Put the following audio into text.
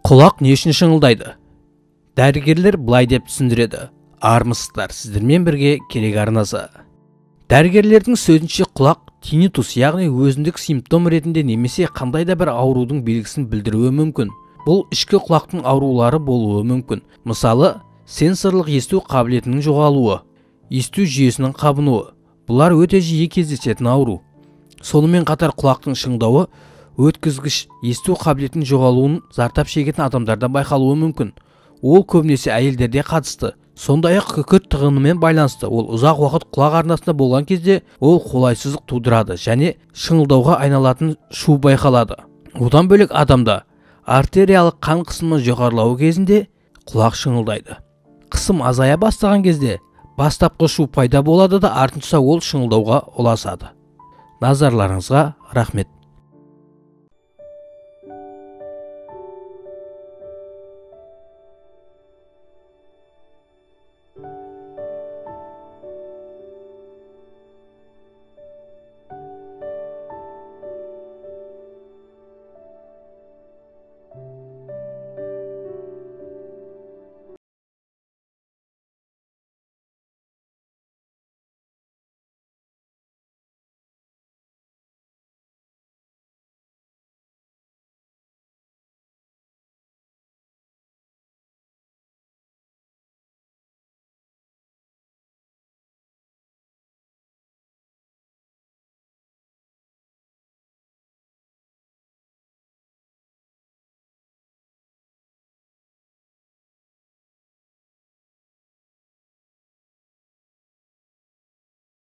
Құлақ не үшін шыңылдайды? Дәрігерлер былай деп түсіндіреді. Армысыздар, сіздермен бірге керек арнасы. Дәрігерлердің сөзінше құлақ тинитус, яғни өзіндік симптом ретінде немесе қандай да бір аурудың белгісін білдіруі мүмкін. Бұл ішкі құлақтың аурулары болуы мүмкін. Мысалы, сенсорлық есту қабілетінің жоғалуы, есту жүйесінің қабынуы. Бұлар өте жиі кездесетін ауру. Сонымен қатар құлақтың шыңдауы өткізгіш есту қабілетінің жоғалуын зардап шегетін адамдарда байқалуы мүмкін. Ол көбінесе әйелдерде қатысты. Сондай-ақ күкірт тығынымен байланысты. Ол ұзақ уақыт құлақ арнасында болған кезде ол қолайсыздық тудырады және шыңылдауға айналатын шу байқалады. Одан бөлек адамда артериялық қан қысымы жоғарылауы кезінде құлақ шыңылдайды. Қысым азая бастаған кезде бастапқы шу пайда болады да артынша ол шыңылдауға ұласады. Назарларыңызға рахмет.